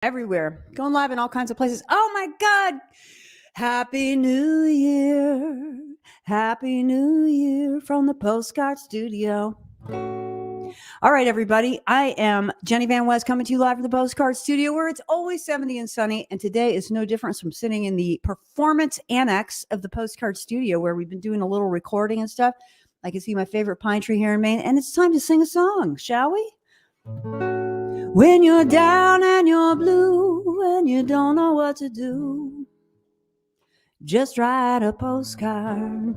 everywhere, going live in all kinds of places. Oh my God. Happy New Year. Happy New Year from the Postcard Studio. All right, everybody. I am Jenny Van West coming to you live from the Postcard Studio where it's always 70 and sunny. And today is no different from sitting in the performance annex of the Postcard Studio where we've been doing a little recording and stuff. I can see my favorite pine tree here in Maine. And it's time to sing a song, shall we? When you're down and you're blue and you don't know what to do, just write a postcard.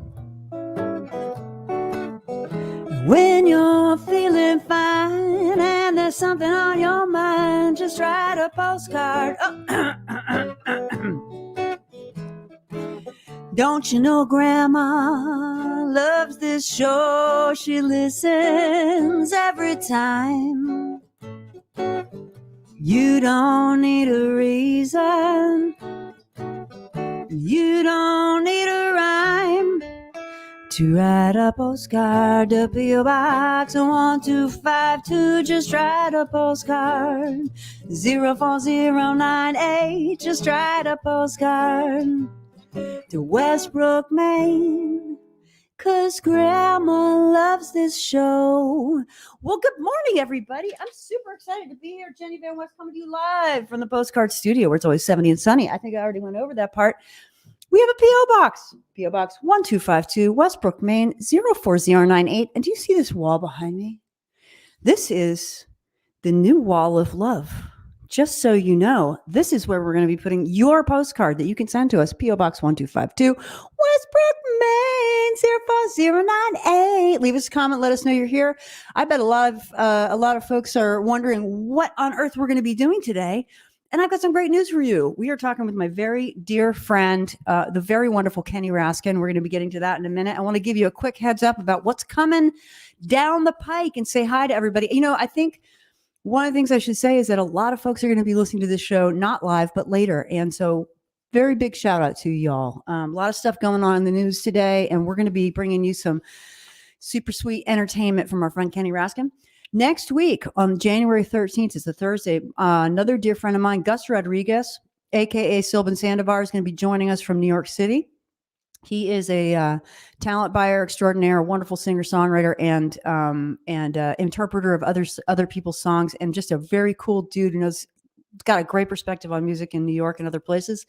When you're feeling fine and there's something on your mind, just write a postcard. Don't you know Grandma loves this show? She listens every time. You don't need a reason. You don't need a rhyme to write a postcard to P.O. Box 1252. Just write a postcard. 04098. Just write a postcard to Westbrook, Maine. 'Cause Grandma loves this show. Well, good morning, everybody. I'm super excited to be here. Jenny Van West coming to you live from the Postcard Studio where it's always 70 and sunny. I think I already went over that part. We have a P.O. Box. P.O. Box 1252, Westbrook, Maine, 04098. And do you see this wall behind me? This is the new wall of love. Just so you know, this is where we're going to be putting your postcard that you can send to us. P.O. Box 1252, Westbrook, Maine, 04098. Leave us a comment. Let us know you're here. I bet a lot of folks are wondering what on earth we're going to be doing today. And I've got some great news for you. We are talking with my very dear friend, the very wonderful Kenny Raskin. We're going to be getting to that in a minute. I want to give you a quick heads up about what's coming down the pike and say hi to everybody. You know, I think one of the things I should say is that a lot of folks are going to be listening to this show, not live, but later. And so very big shout out to y'all. A lot of stuff going on in the news today, and we're going to be bringing you some super sweet entertainment from our friend Kenny Raskin. Next week on January 13th, it's a Thursday, another dear friend of mine, Gus Rodriguez, a.k.a. Sylvan Sandovar, is going to be joining us from New York City. He is a talent buyer extraordinaire, a wonderful singer-songwriter, and interpreter of other people's songs, and just a very cool dude who knows, got a great perspective on music in New York and other places.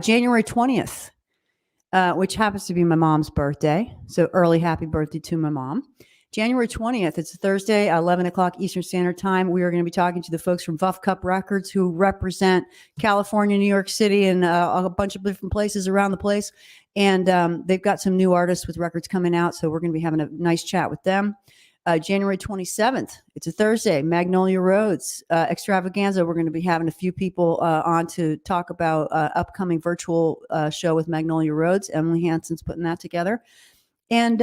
January 20th, which happens to be my mom's birthday, so early happy birthday to my mom. January 20th, it's a Thursday, 11 o'clock Eastern Standard Time. We are going to be talking to the folks from Buff Cup Records who represent California, New York City, and a bunch of different places around the place. And they've got some new artists with records coming out, so we're going to be having a nice chat with them. January 27th, it's a Thursday, Magnolia Roads extravaganza. We're going to be having a few people on to talk about upcoming virtual show with Magnolia Roads. Emily Hansen's putting that together. And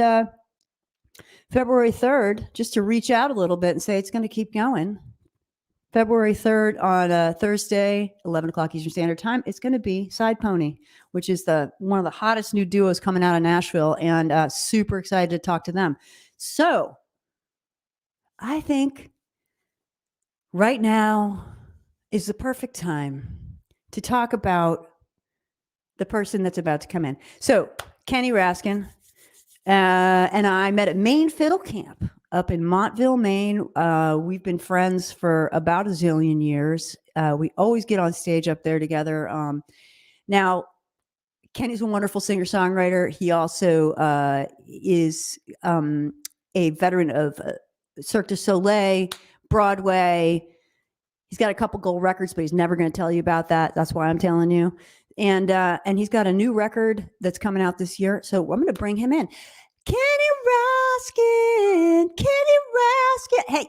February 3rd, just to reach out a little bit and say it's going to keep going. February 3rd on Thursday, 11 o'clock Eastern Standard Time, it's going to be Side Pony, which is one of the hottest new duos coming out of Nashville, and super excited to talk to them. So I think right now is the perfect time to talk about the person that's about to come in. So Kenny Raskin and I met at Maine Fiddle Camp up in Montville, Maine. We've been friends for about a zillion years. We always get on stage up there together. Now, Kenny's a wonderful singer-songwriter. He also is a veteran of Cirque du Soleil, Broadway. He's got a couple gold records, but he's never going to tell you about that. That's why I'm telling you. And he's got a new record that's coming out this year. So I'm going to bring him in. Kenny Raskin. Hey,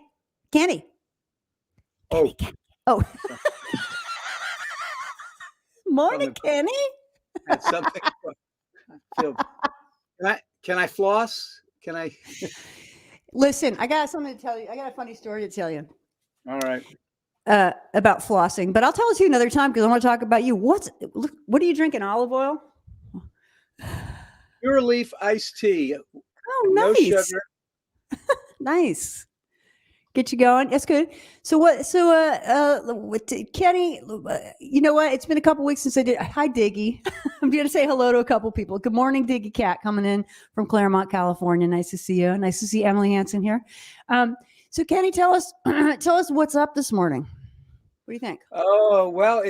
Kenny. Kenny. Oh. Morning, Kenny. That's something. Can I floss? Can I? Listen, I got something to tell you. I got a funny story to tell you. All right. About flossing, but I'll tell it to you another time because I want to talk about you. What are you drinking? Olive oil? Pure leaf iced tea. Oh, nice. No sugar. Nice. Get you going. That's good. So Kenny, you know what? It's been a couple weeks since I did. Hi, Diggy. I'm going to say hello to a couple people. Good morning, Diggy Cat, coming in from Claremont, California. Nice to see you. Nice to see Emily Hansen here. So Kenny, tell us what's up this morning. What do you think? Oh, well,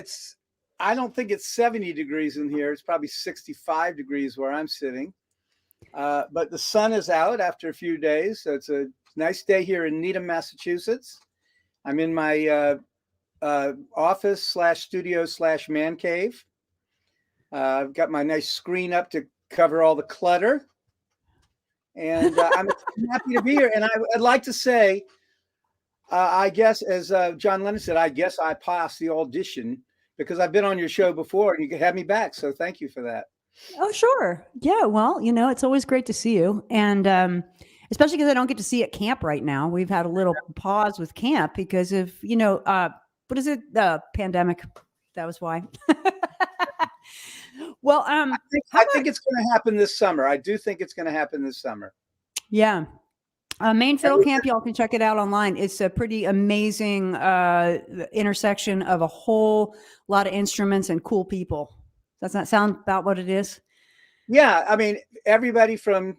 I don't think it's 70 degrees in here. It's probably 65 degrees where I'm sitting. But the sun is out after a few days. So it's a nice day here in Needham, Massachusetts. I'm in my office/studio/man cave. I've got my nice screen up to cover all the clutter. And I'm happy to be here. And I'd like to say, I guess, as John Lennon said, I guess I passed the audition because I've been on your show before and you could have me back. So thank you for that. Oh, sure. Yeah. Well, it's always great to see you. And especially because I don't get to see you at camp right now. We've had a little pause with camp because of, what is it? The pandemic. That was why. Well, I think it's going to happen this summer. I do think it's going to happen this summer. Yeah. Maine Fiddle Camp, y'all can check it out online. It's a pretty amazing intersection of a whole lot of instruments and cool people. Does that sound about what it is? Yeah. I mean, everybody from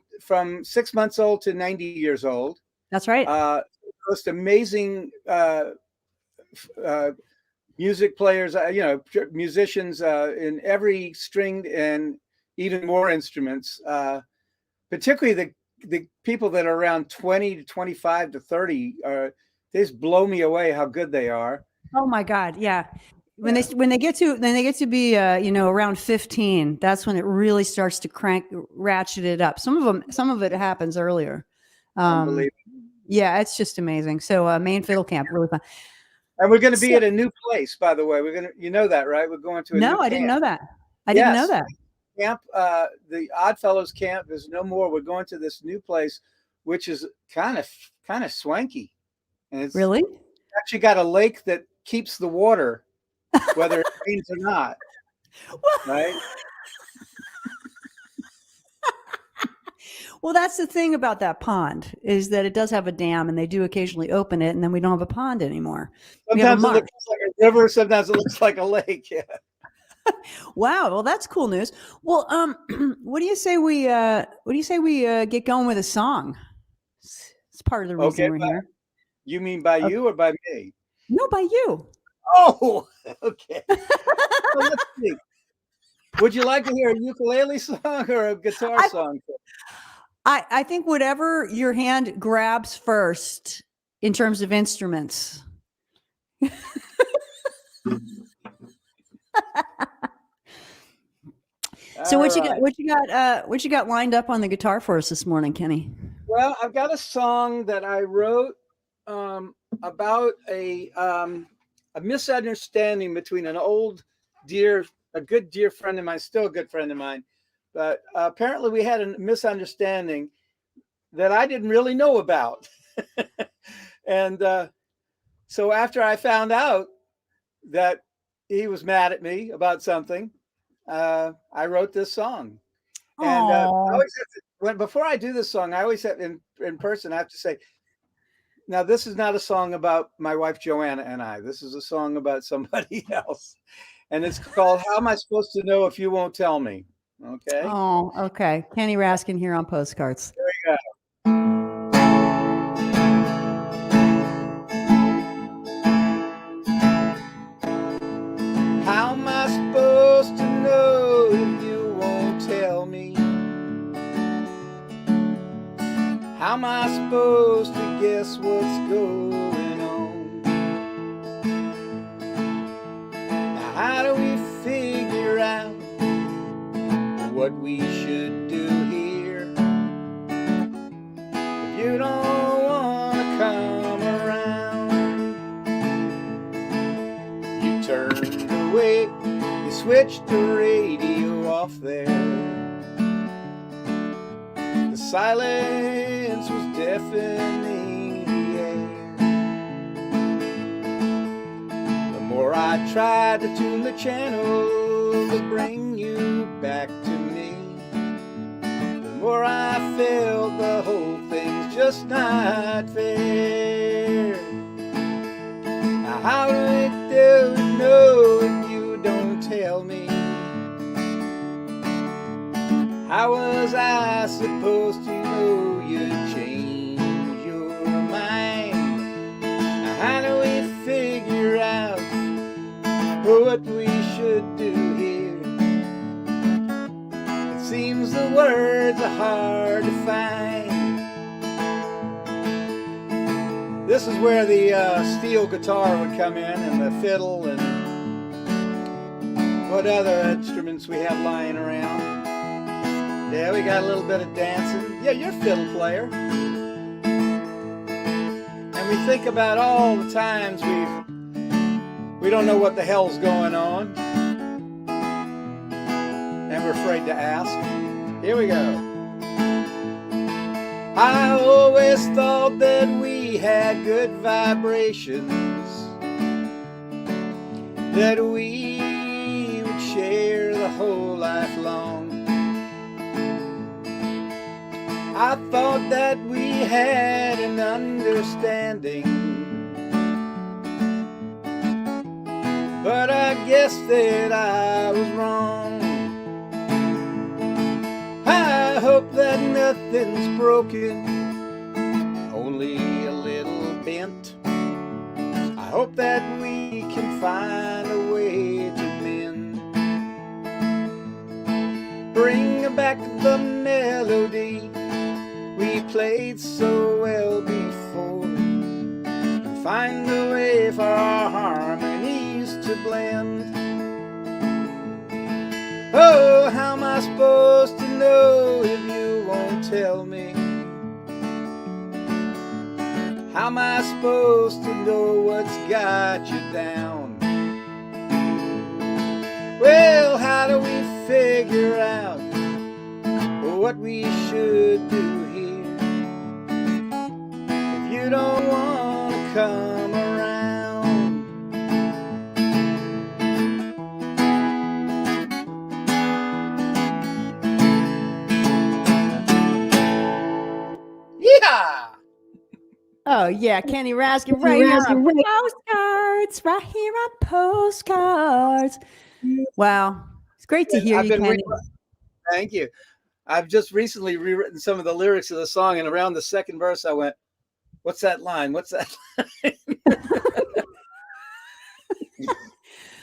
6 months old to 90 years old. That's right. Most amazing music players, musicians in every string and even more instruments, particularly the people that are around 20 to 25 to 30 they just blow me away how good they are. Oh my God. Yeah. When they get to be around 15, that's when it really starts to ratchet it up. Some of it happens earlier. Yeah, it's just amazing. So Maine Fiddle Camp, really fun. And we're going to be at a new place, by the way. You know that, right? We're going to a new camp. I didn't know that. I didn't know that. Camp, the Oddfellows camp is no more. We're going to this new place, which is kind of swanky. And it's really actually got a lake that keeps the water, whether it rains or not. Right? Well, that's the thing about that pond is that it does have a dam, and they do occasionally open it, and then we don't have a pond anymore. Sometimes it looks like a river. Sometimes it looks like a lake. Yeah. Wow. Well, that's cool news. Well, what do you say we get going with a song? It's part of the reason we're here. You mean by you or by me? No, by you. Oh, okay. So let's see. Would you like to hear a ukulele song or a guitar song? I think whatever your hand grabs first in terms of instruments. So what you got lined up on the guitar for us this morning, Kenny? Well, I've got a song that I wrote about a misunderstanding between a good dear friend of mine, still a good friend of mine, but apparently we had a misunderstanding that I didn't really know about. And so after I found out that he was mad at me about something, I wrote this song. And before I do this song, I always have in person, I have to say, now this is not a song about my wife Joanna and I. This is a song about somebody else. And it's called How Am I Supposed to Know If You Won't Tell Me? Okay. Oh, okay. Kenny Raskin here on Postcards. There you go. How am I supposed to know if you won't tell me? How am I supposed to guess what's going on? Now, how do we figure out what we should do here? If you don't want to come around, you turned away, you switched the radio off there. The silence was deafening the air. The more I tried to tune the channel to bring you back to me, the more I felt the whole thing's just not fair. How do we do it know if you don't tell me? How was I supposed to know you'd change your mind? How do we figure out what we should do here? It seems the words are hard to find. This is where the steel guitar would come in, and the fiddle, and what other instruments we have lying around. Yeah, we got a little bit of dancing. Yeah, you're a fiddle player. And we think about all the times we don't know what the hell's going on, and we're afraid to ask. Here we go. I always thought that we had good vibrations, that we would share the whole life long. I thought that we had an understanding, but I guess that I was wrong. I hope that nothing's broken, only a little bent. I hope that we can find a way to mend. Bring back the melody we played so well before, and find a way for our harmonies to blend. Oh, how am I supposed to know if you won't tell me? How am I supposed to know what's got you down? Well, how do we figure out what we should do here if you don't want to come around? Yeah. Oh yeah, Kenny Raskin right here on Postcards. Right here on Postcards. Wow, it's great to hear you, Kenny. Thank you. I've just recently rewritten some of the lyrics of the song, and around the second verse, I went, "What's that line? What's that line?"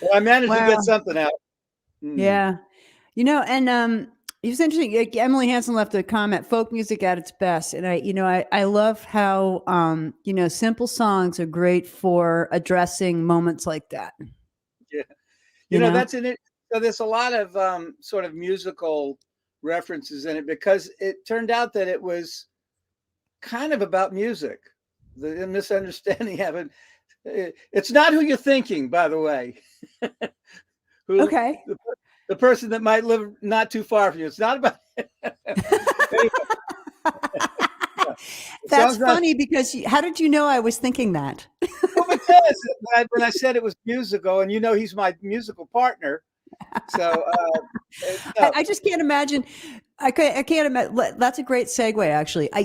Well, I managed to get something out. Yeah, and it was interesting. Emily Hansen left a comment: "Folk music at its best," and I love how simple songs are great for addressing moments like that. Yeah, you know that's in it. So there's a lot of sort of musical references in it, because it turned out that it was kind of about music. The misunderstanding happened. It's not who you're thinking, by the way. Okay. The person that might live not too far from you. It's not about. That's funny, because how did you know I was thinking that? Well, because when I said it was musical, and he's my musical partner, so no. I just can't imagine. I can't imagine. That's a great segue, actually. I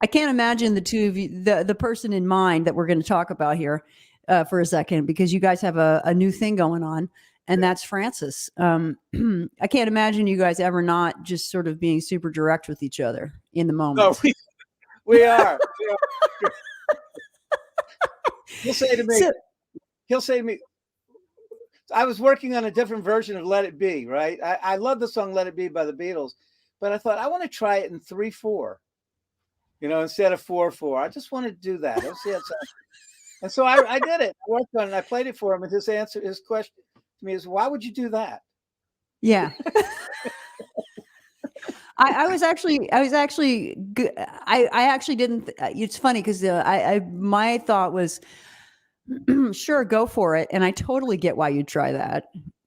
can't imagine the two of you, the person in mind that we're going to talk about here for a second, because you guys have a new thing going on, and that's Francis. I can't imagine you guys ever not just sort of being super direct with each other in the moment. No, we are. He'll say to me, I was working on a different version of Let It Be, right? I love the song Let It Be by the Beatles, but I thought I want to try it in 3/4, instead of 4/4. I just wanted to do that. Let's see how it sounds. And so I did it. I worked on it. I played it for him, and his question to me is, "Why would you do that?" Yeah. I actually didn't. It's funny because my thought was, sure, go for it, and I totally get why you'd try that,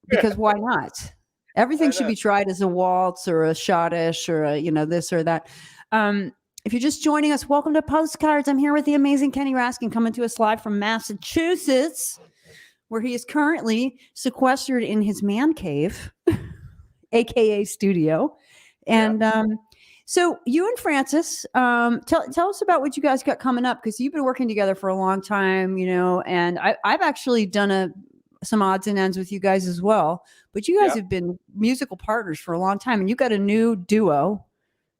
because why not? Everything should be tried as a waltz or a schottish or a, this or that. If you're just joining us, welcome to Postcards. I'm here with the amazing Kenny Raskin, coming to us live from Massachusetts, where he is currently sequestered in his man cave, aka studio. And So you and Francis, tell us about what you guys got coming up, because you've been working together for a long time, and I've actually done some odds and ends with you guys as well. But you guys Yeah. have been musical partners for a long time, and you got a new duo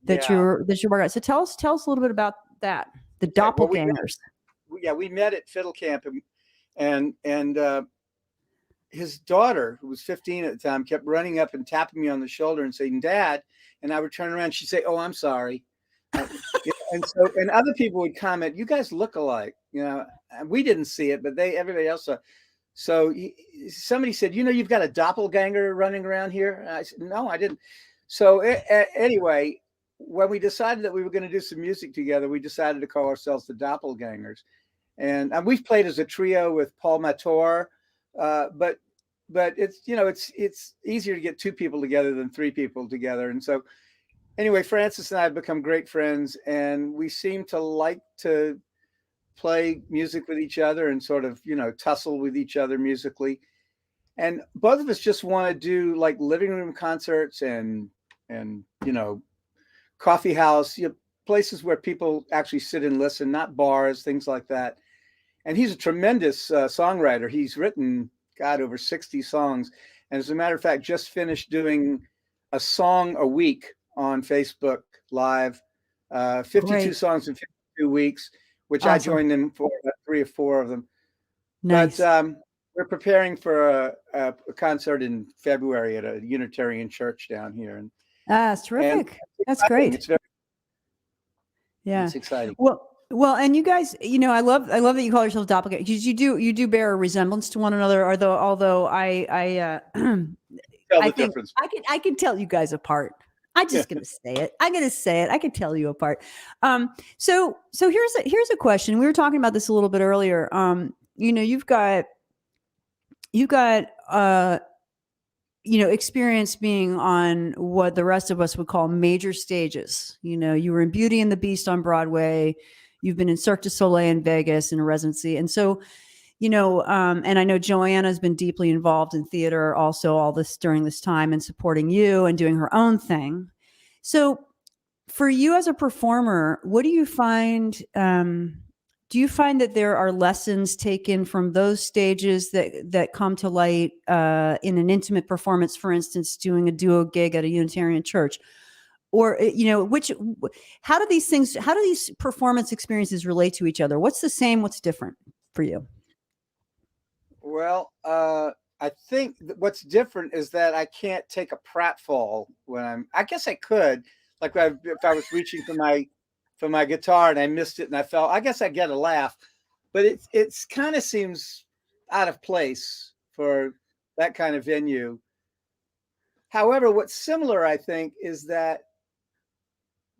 that Yeah. you're working on. So tell us a little bit about that. The Okay. Well, doppelgangers. we met at Fiddle Camp, and his daughter, who was 15 at the time, kept running up and tapping me on the shoulder and saying, "Dad," and I would turn around. She'd say, "Oh, I'm sorry." And other people would comment, "You guys look alike," And we didn't see it, but everybody else saw. So somebody said, "You've got a doppelganger running around here." And I said, "No, I didn't." So anyway, when we decided that we were going to do some music together, we decided to call ourselves the Doppelgangers. And we've played as a trio with Paul Mator, but it's it's easier to get two people together than three people together. And so anyway, Francis and I have become great friends, and we seem to like to play music with each other and sort of tussle with each other musically. And both of us just want to do like living room concerts and coffee house, places where people actually sit and listen, not bars, things like that. And he's a tremendous songwriter. He's written, God, over 60 songs. And as a matter of fact, just finished doing a song a week on Facebook Live, 52 Great. songs in 52 weeks, which Awesome. I joined him for 3 or 4 of them. Nice. But we're preparing for a concert in February at a Unitarian church down here. And that's terrific. That's great. It's exciting. Well, and you guys, I love that you call yourselves doppelgangers, because you do bear a resemblance to one another. Although I Tell the difference. I can tell you guys apart. I'm just gonna say it. I'm gonna say it. I can tell you apart. So here's a question. We were talking about this a little bit earlier. You've got experience being on what the rest of us would call major stages. You were in Beauty and the Beast on Broadway. You've been in Cirque du Soleil in Vegas in a residency. And so, and I know Joanna has been deeply involved in theater also all this during this time and supporting you and doing her own thing. So for you as a performer, what do you find? Do you find that there are lessons taken from those stages that come to light in an intimate performance, for instance, doing a duo gig at a Unitarian church? Or, how do these performance experiences relate to each other? What's the same? What's different for you? Well, I think what's different is that I can't take a pratfall I guess I could, like if I was reaching for my guitar and I missed it and I fell, I guess I get a laugh, but it's kind of seems out of place for that kind of venue. However, what's similar, I think, is that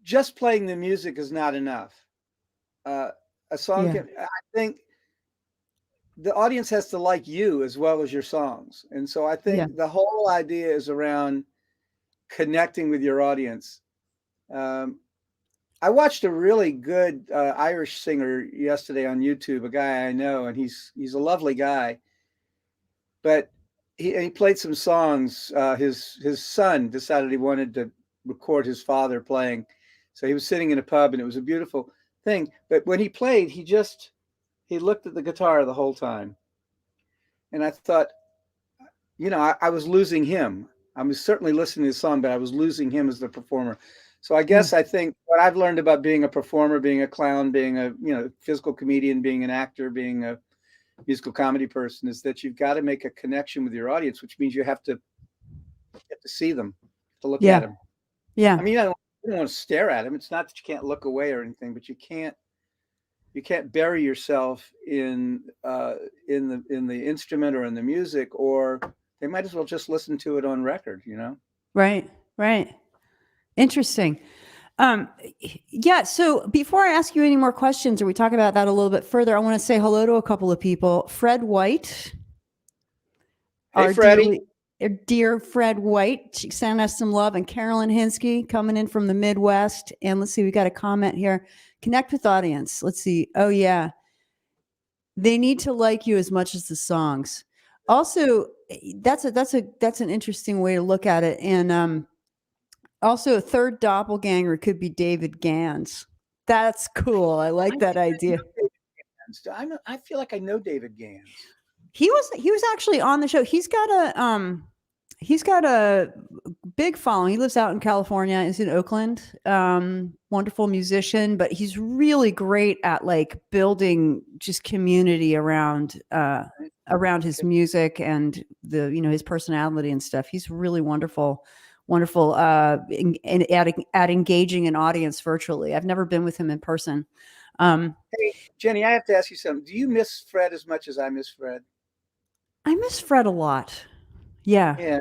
just playing the music is not enough. A song I think the audience has to like you as well as your songs. And so I think the whole idea is around connecting with your audience. I watched a really good Irish singer yesterday on YouTube, a guy I know, and he's a lovely guy. But he played some songs. His son decided he wanted to record his father playing. So he was sitting in a pub, and it was a beautiful thing. But when he played, he looked at the guitar the whole time. And I thought, I was losing him. I was certainly listening to the song, but I was losing him as the performer. So I guess I think what I've learned about being a performer, being a clown, being a physical comedian, being an actor, being a musical comedy person, is that you've got to make a connection with your audience, which means you have to see them, to look at them. Yeah. I mean, you don't want to stare at them. It's not that you can't look away or anything, but you can't bury yourself in the instrument or in the music, or they might as well just listen to it on record, Right. Interesting. So before I ask you any more questions, or we talk about that a little bit further, I want to say hello to a couple of people. Fred White. Hey, Freddie. Dear Fred White, she sent us some love. And Carolyn Hinsky coming in from the Midwest. And let's see, we got a comment here. Connect with audience. Let's see. Oh, yeah. They need to like you as much as the songs. Also, that's an interesting way to look at it. And Also, a third doppelganger could be David Gans. That's cool. I like that idea. I feel like I know David Gans. He was actually on the show. He's got a big following. He lives out in California. He's in Oakland. Wonderful musician, but he's really great at like building just community around his music and his personality and stuff. He's really wonderful at engaging an audience virtually. I've never been with him in person. Hey, Jenny, I have to ask you something. Do you miss Fred as much as I miss Fred? I miss Fred a lot. Yeah.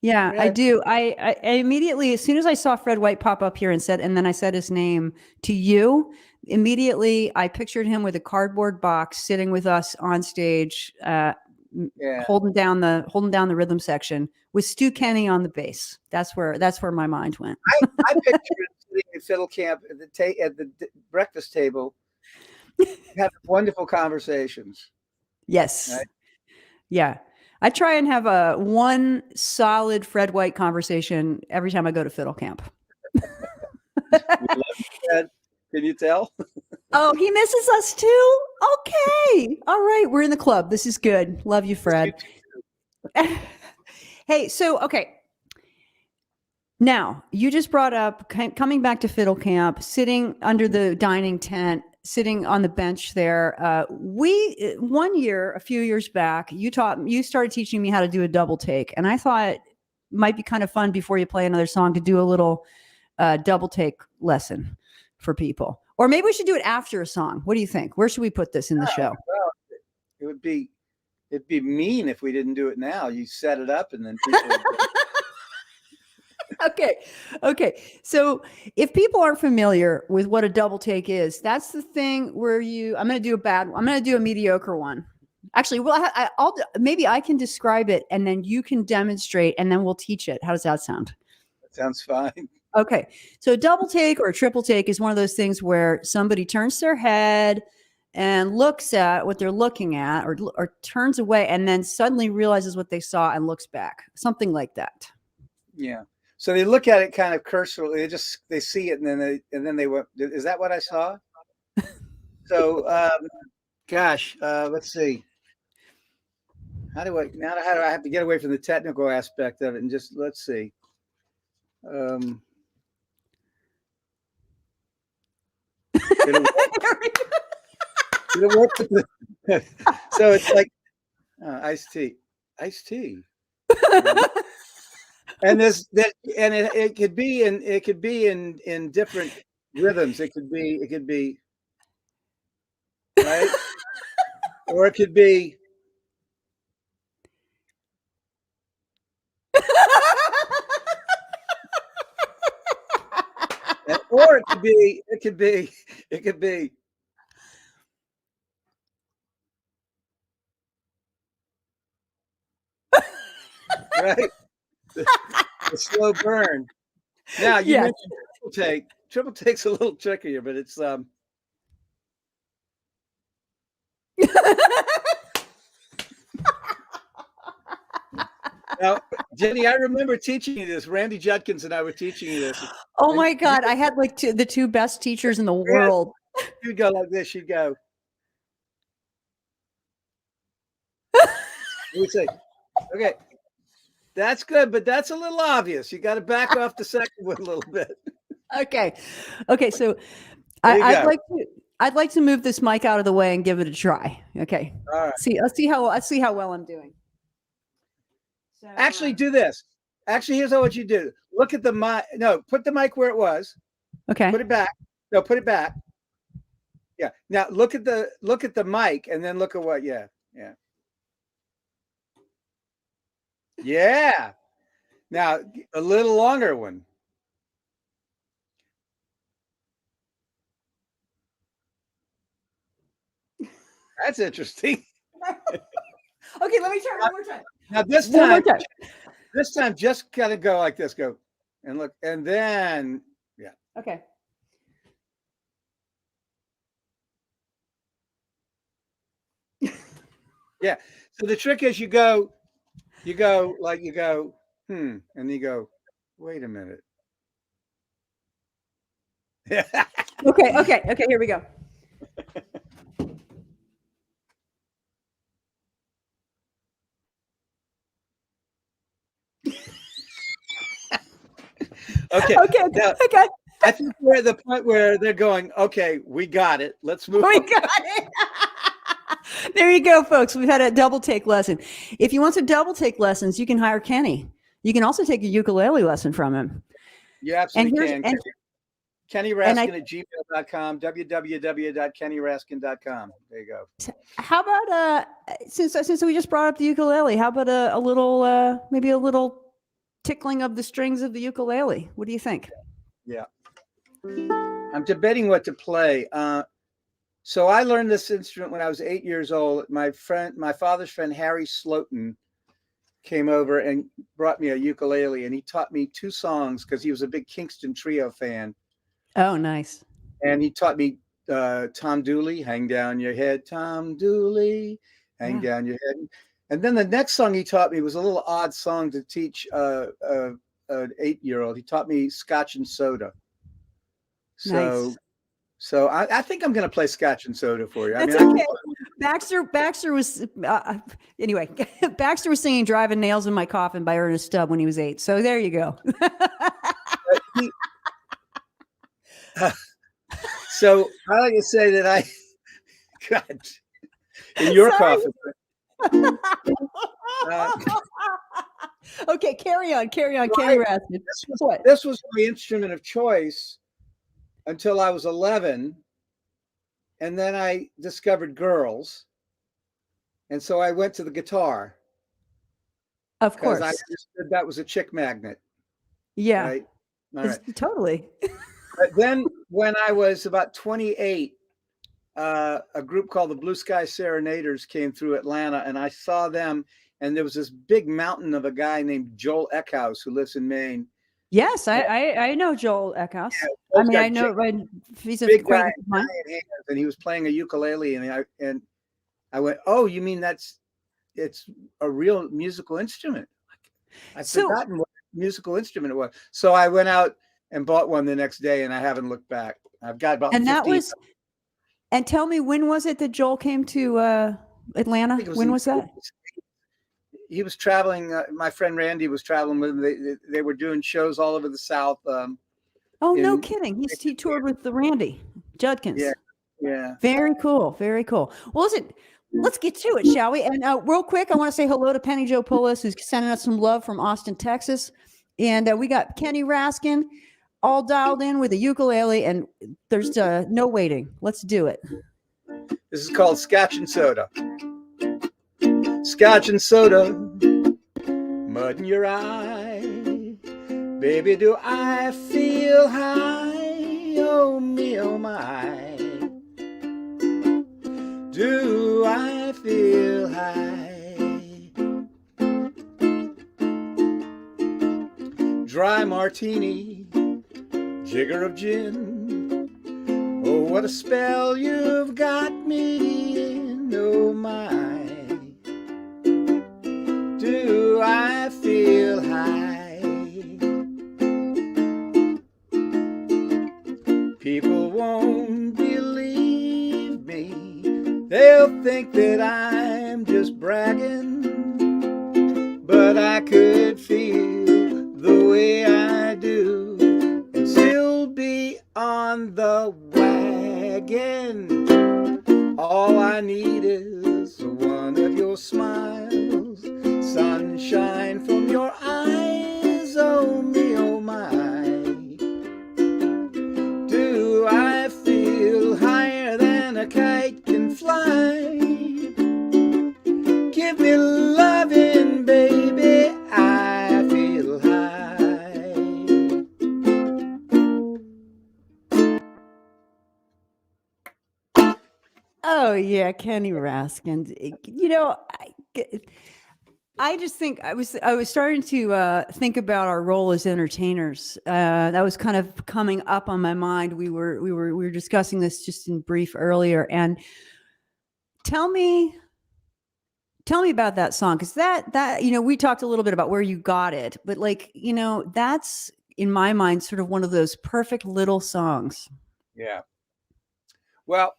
Yeah, I do. I immediately, as soon as I saw Fred White pop up here and then I said his name to you, immediately I pictured him with a cardboard box sitting with us on stage, holding down the rhythm section with Stu Kenny on the bass. That's where my mind went. I pictured him sitting at Fiddle Camp at the breakfast table, having wonderful conversations. Yes. Right? Yeah. I try and have one solid Fred White conversation every time I go to Fiddle Camp. We love you, Fred. Can you tell? Oh, he misses us too? Okay. All right. We're in the club. This is good. Love you, Fred. Hey, okay. Now, you just brought up coming back to Fiddle Camp, sitting under the dining tent, sitting on the bench there. One year, a few years back, you started teaching me how to do a double take. And I thought it might be kind of fun before you play another song to do a little double take lesson for people. Or maybe we should do it after a song. What do you think? Where should we put this in the show? Well, it'd be mean if we didn't do it now. You set it up and then people Okay. So if people aren't familiar with what a double take is, that's the thing where I'm going to do a mediocre one. Actually, maybe I can describe it and then you can demonstrate and then we'll teach it. How does that sound? That sounds fine. Okay. So a double take or a triple take is one of those things where somebody turns their head and looks at what they're looking at or turns away and then suddenly realizes what they saw and looks back. Something like that. Yeah. So they look at it kind of cursorily. They see it and then they went, is that what I saw? So, let's see. How do I have to get away from the technical aspect of it and just, let's see. It'll work. So it's like iced tea. And it could be in different rhythms. It could be right, or it could be. Or it could be. Right. The slow burn. Now you mentioned triple take. Triple take's a little trickier, but it's Now, Jenny, I remember teaching you this. Randy Judkins and I were teaching you this. Oh my God. I had like the two best teachers in the world. You'd go like this. You'd go. You would say, okay, that's good, but that's a little obvious. You got to back off the second one a little bit. Okay. So I'd like to move this mic out of the way and give it a try. Okay. All right. Let's see how well I'm doing. So, actually, do this. Actually, here's what you do. Look at the mic. No, put the mic where it was. Okay. Put it back. No, put it back. Yeah. Now look at the mic and then look at what. Yeah. Now a little longer one. That's interesting. Okay, let me try one more time. Now this time, just kind of go like this. Go and look, and then Okay. Yeah. So the trick is you go, and you go, wait a minute. Okay. Here we go. Okay. Okay. Now, Okay. I think we're at the point where they're going, okay, we got it. Let's move We on. got it. There you go, folks. We've had a double take lesson. If you want some double take lessons, you can hire Kenny. You can also take a ukulele lesson from him. You And absolutely here's can. Kenny Raskin I at gmail.com, www.kennyraskin.com. There you go. how about since we just brought up the ukulele, how about a little maybe a little tickling of the strings of the ukulele? What do you think? Yeah. I'm debating what to play. So I learned this instrument when I was 8 years old. My father's friend, Harry Slotin, came over and brought me a ukulele, and he taught me 2 songs because he was a big Kingston Trio fan. Oh, nice. And he taught me Tom Dooley, Hang Down Your Head, Tom Dooley, Hang Down Your Head. And then the next song he taught me was a little odd song to teach an 8-year-old. He taught me Scotch and Soda. Nice. So I think I'm going to play Scotch and Soda for you. That's I mean, okay. Baxter was anyway. Baxter was singing "Driving Nails in My Coffin" by Ernest Stubb when he was 8. So there you go. So I like to say that God, in your coffin. Okay, carry on, Kenny Raskin. This was my instrument of choice until I was 11, and then I discovered girls, and so I went to the guitar. Of course, I understood that was a chick magnet. Yeah, right? All right. Totally. But then, when I was about 28, a group called the Blue Sky Serenaders came through Atlanta, and I saw them. And there was this big mountain of a guy named Joel Eckhouse who lives in Maine. Yes, I know Joel Eckhouse. Yeah, I mean, I know he's a big guy, acquaintance of mine. and he was playing a ukulele, and I went, "Oh, you mean it's a real musical instrument?" I've forgotten what musical instrument it was. So I went out and bought one the next day, and I haven't looked back. I've got about 15. And tell me, when was it that Joel came to Atlanta? When was that? He was traveling. My friend Randy was traveling with him. They were doing shows all over the South. Oh, no kidding. He toured with the Randy Judkins. Yeah. Very cool. Very cool. Well, listen, let's get to it, shall we? And real quick, I want to say hello to Penny Jo Pullis, who's sending us some love from Austin, Texas. And we got Kenny Raskin all dialed in with a ukulele, and there's no waiting. Let's do it. This is called Scotch and Soda. Scotch and soda, mud in your eye. Baby, do I feel high? Oh me, oh my. Do I feel high? Dry martini, jigger of gin. Oh, what a spell you've got me in, oh my. Do I feel high? People won't believe me. They'll think that I'm just bragging. But I could feel the way I do and still be on the wagon. All I need is one of your smiles, sunshine from your eyes, oh me, oh my. Do I feel higher than a kite can fly? Give me loving, baby, I feel high. Oh yeah, Kenny Raskin. You know, I just think I was starting to think about our role as entertainers. That was kind of coming up on my mind. We were discussing this just in brief earlier. And tell me about that song, because that we talked a little bit about where you got it, but like, that's in my mind, sort of one of those perfect little songs. Yeah. Well,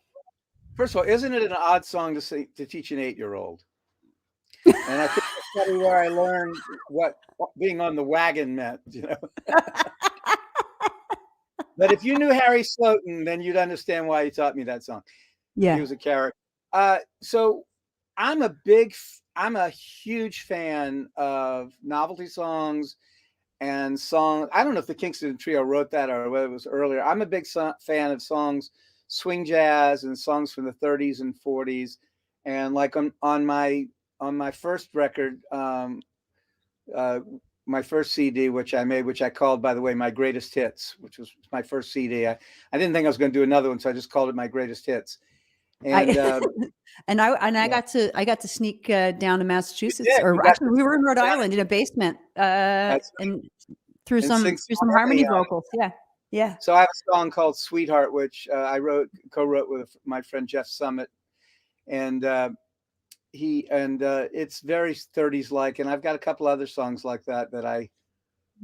first of all, isn't it an odd song to teach an 8-year-old? And I think that's probably where I learned what being on the wagon meant, you know. But if you knew Harry Slotin, then you'd understand why he taught me that song. Yeah. He was a character. So I'm a huge fan of novelty songs and songs. I don't know if the Kingston Trio wrote that or whether it was earlier. I'm a big fan of songs, swing jazz and songs from the 30s and 40s. And like on my first record, my first CD, which I made, which I called, by the way, My Greatest Hits, which was my first CD. I didn't think I was going to do another one, so I just called it My Greatest Hits. And I got to sneak down to Massachusetts, or actually we were in Rhode Island in a basement, and through some harmony vocals. Yeah. So I have a song called Sweetheart, which I co-wrote with my friend Jeff Summit, and it's very 30s like, and I've got a couple other songs like that I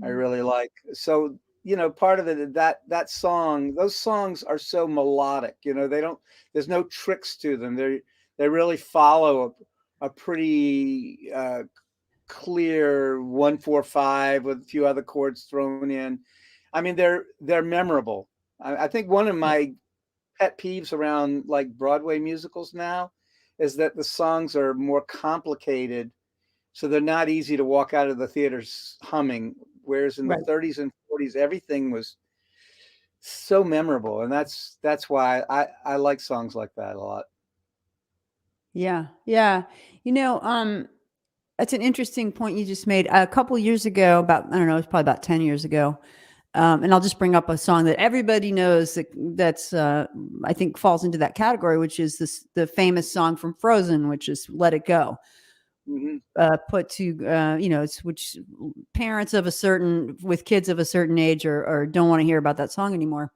really like. So, you know, part of it, that song, those songs are so melodic, you know, there's no tricks to them. They really follow a pretty clear 1-4-5 with a few other chords thrown in. I mean, they're memorable. I think one of my pet peeves around like Broadway musicals now is that the songs are more complicated, so they're not easy to walk out of the theaters humming. Whereas in the 30s and 40s, everything was so memorable, and that's why I like songs like that a lot. Yeah. You know, that's an interesting point you just made. A couple years ago, I don't know, it's probably about 10 years ago. And I'll just bring up a song that everybody knows that's I think falls into that category, which is the famous song from Frozen, which is "Let It Go." Mm-hmm. Put to you know, it's which parents with kids of a certain age or don't want to hear about that song anymore.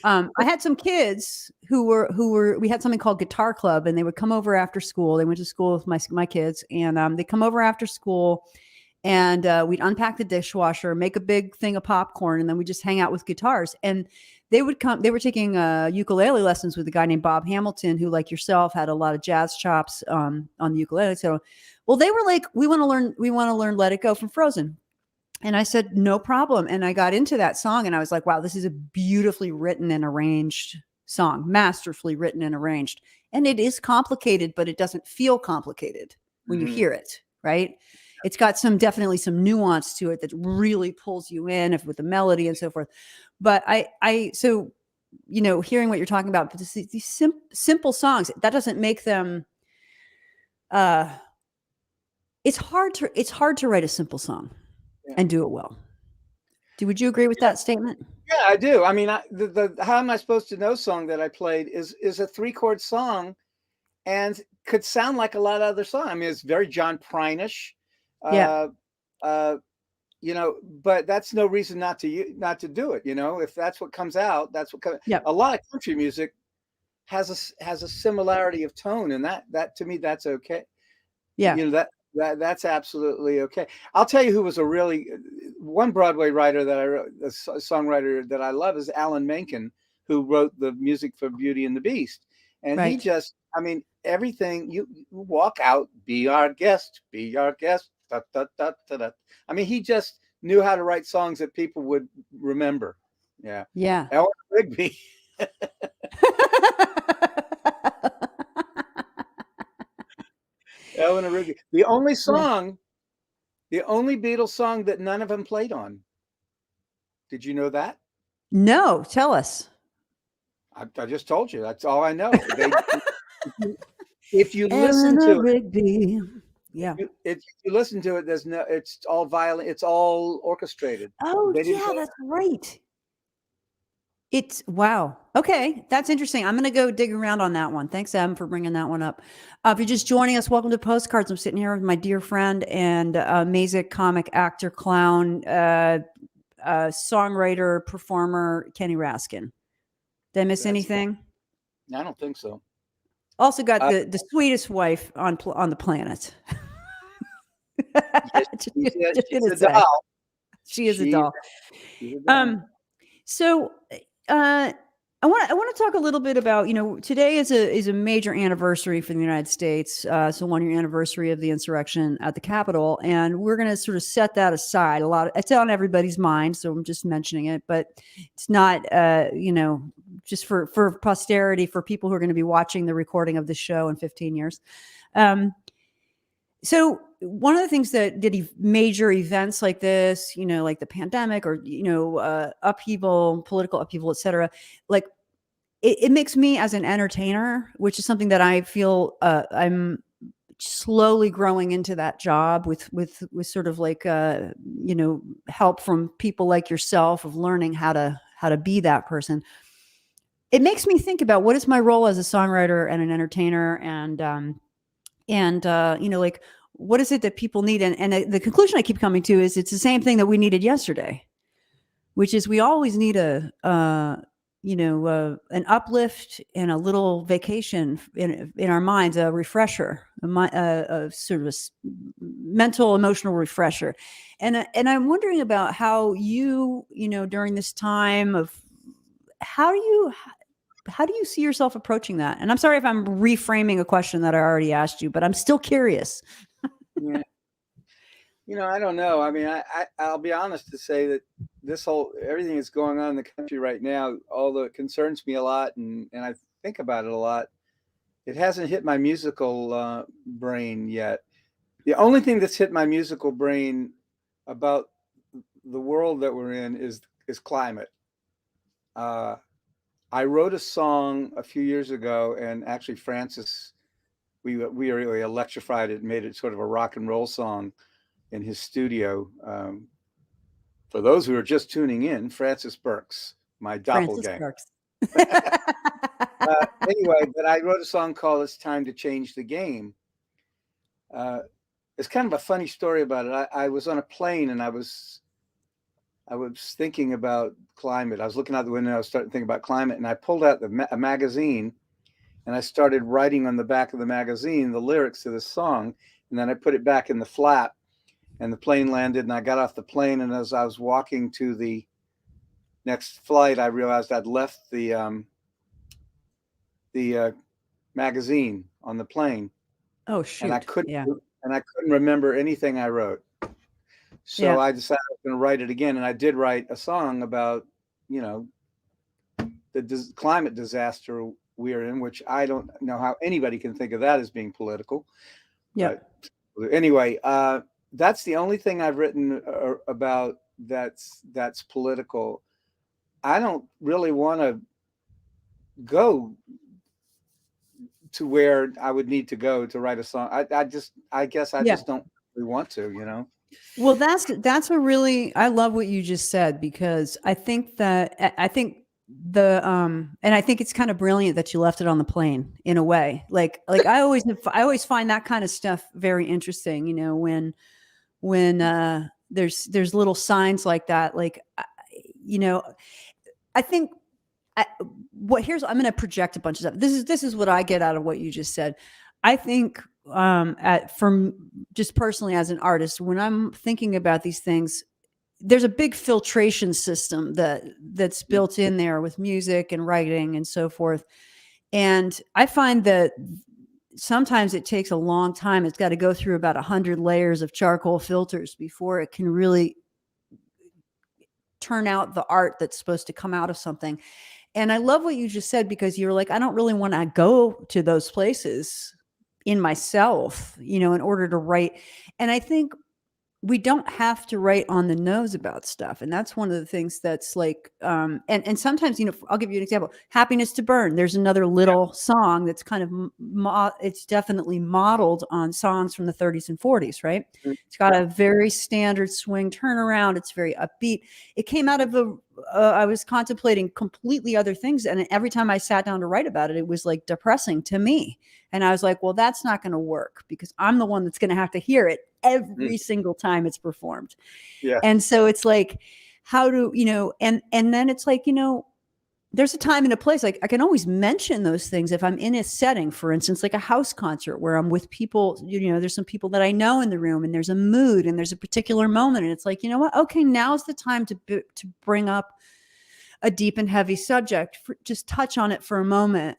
I had some kids who were we had something called Guitar Club, and they would come over after school. They went to school with my kids, and they come over after school. And we'd unpack the dishwasher, make a big thing of popcorn, and then we just hang out with guitars. And they would come. They were taking ukulele lessons with a guy named Bob Hamilton, who, like yourself, had a lot of jazz chops on the ukulele. So, well, they were like, "We want to learn Let It Go from Frozen." And I said, "No problem." And I got into that song, and I was like, "Wow, this is a beautifully written and arranged song, masterfully written and arranged." And it is complicated, but it doesn't feel complicated when you hear it, right? It's got definitely some nuance to it that really pulls you in with the melody and so forth. But so, you know, hearing what you're talking about, but these simple songs, that doesn't make them, it's hard to write a simple song and do it well. Would you agree with that statement? Yeah, I do. I mean, the How Am I Supposed to Know song that I played is a 3-chord song and could sound like a lot of other songs. I mean, it's very John Prine-ish. You know, but that's no reason not to do it. You know, if that's what comes out, that's what comes. Yeah. A lot of country music has a similarity of tone, and that to me, that's okay. Yeah, you know, that's absolutely okay. I'll tell you who was one Broadway writer that I wrote, a songwriter that I love is Alan Menken, who wrote the music for Beauty and the Beast, and he just, I mean, everything you walk out, be our guest, be our guest. Da, da, da, da, da. I mean, he just knew how to write songs that people would remember. Yeah. Eleanor Rigby. Eleanor Rigby. The only Beatles song that none of them played on. Did you know that? No, tell us. I just told you. That's all I know. If you listen to Rigby. Yeah. If you listen to it, it's all violent. It's all orchestrated. Oh, yeah, that's right. Wow. Okay. That's interesting. I'm going to go dig around on that one. Thanks, Adam, for bringing that one up. If you're just joining us, welcome to Postcards. I'm sitting here with my dear friend and amazing comic actor, clown, songwriter, performer, Kenny Raskin. Did I miss anything? I don't think so. Also got the sweetest wife on the planet. She's a doll. She is a She's doll. she's a doll. So I want to talk a little bit about, today is a major anniversary for the United States. So 1 year anniversary of the insurrection at the Capitol, and we're going to sort of set that aside. It's on everybody's mind, so I'm just mentioning it, but it's not, just for posterity, for people who are going to be watching the recording of the show in 15 years. So one of the things that did major events like this, like the pandemic or, upheaval, political upheaval, et cetera, like it makes me as an entertainer, which is something that I feel I'm slowly growing into that job with sort of like, help from people like yourself of learning how to be that person. It makes me think about what is my role as a songwriter and an entertainer, and like, what is it that people need? And the conclusion I keep coming to is it's the same thing that we needed yesterday, which is we always need an uplift and a little vacation in our minds, a refresher, a sort of mental, emotional refresher. And I'm wondering about how you, during this time of, how do you see yourself approaching that? And I'm sorry if I'm reframing a question that I already asked you, but I'm still curious. Yeah. I don't know. I mean, I'll be honest to say that everything that's going on in the country right now, although it concerns me a lot and I think about it a lot, it hasn't hit my musical brain yet. The only thing that's hit my musical brain about the world that we're in is climate. I wrote a song a few years ago, and actually Francis, we really electrified it and made it sort of a rock and roll song in his studio. For those who are just tuning in, Francis Burks, my doppelganger. Anyway, but I wrote a song called "It's Time to Change the Game." It's kind of a funny story about it. I was on a plane and I was thinking about climate. I was looking out the window. I was starting to think about climate, and I pulled out a magazine, and I started writing on the back of the magazine the lyrics to this song, and then I put it back in the flap, and the plane landed, and I got off the plane, and as I was walking to the next flight, I realized I'd left the magazine on the plane. Oh, shoot. And I couldn't remember anything I wrote. So I decided I was going to write it again, and I did write a song about, the climate disaster we're in, which I don't know how anybody can think of that as being political. Yeah. But anyway, that's the only thing I've written about that's political. I don't really want to go to where I would need to go to write a song. I guess I just don't really want to, Well, that's what really, I love what you just said, because I think and I think it's kind of brilliant that you left it on the plane in a way. Like I always find that kind of stuff very interesting, when there's little signs like that. Like, I think I'm going to project a bunch of stuff. This is what I get out of what you just said. I think from just personally as an artist, when I'm thinking about these things, there's a big filtration system that's built in there with music and writing and so forth. And I find that sometimes it takes a long time. It's got to go through about 100 layers of charcoal filters before it can really turn out the art that's supposed to come out of something. And I love what you just said, because you're like, I don't really want to go to those places in myself, in order to write. And I think we don't have to write on the nose about stuff. And that's one of the things that's like, and sometimes, I'll give you an example. Happiness to Burn. There's another little song that's kind of, it's definitely modeled on songs from the 30s and 40s, right? It's got a very standard swing turnaround. It's very upbeat. It came out of I was contemplating completely other things. And every time I sat down to write about it, it was like depressing to me. And I was like, well, that's not going to work, because I'm the one that's going to have to hear it every single time it's performed. Yeah. And so it's like, how do, and then it's like, there's a time and a place. Like I can always mention those things if I'm in a setting, for instance, like a house concert where I'm with people, there's some people that I know in the room and there's a mood and there's a particular moment. And it's like, you know what? Okay, now's the time to bring up a deep and heavy subject, just touch on it for a moment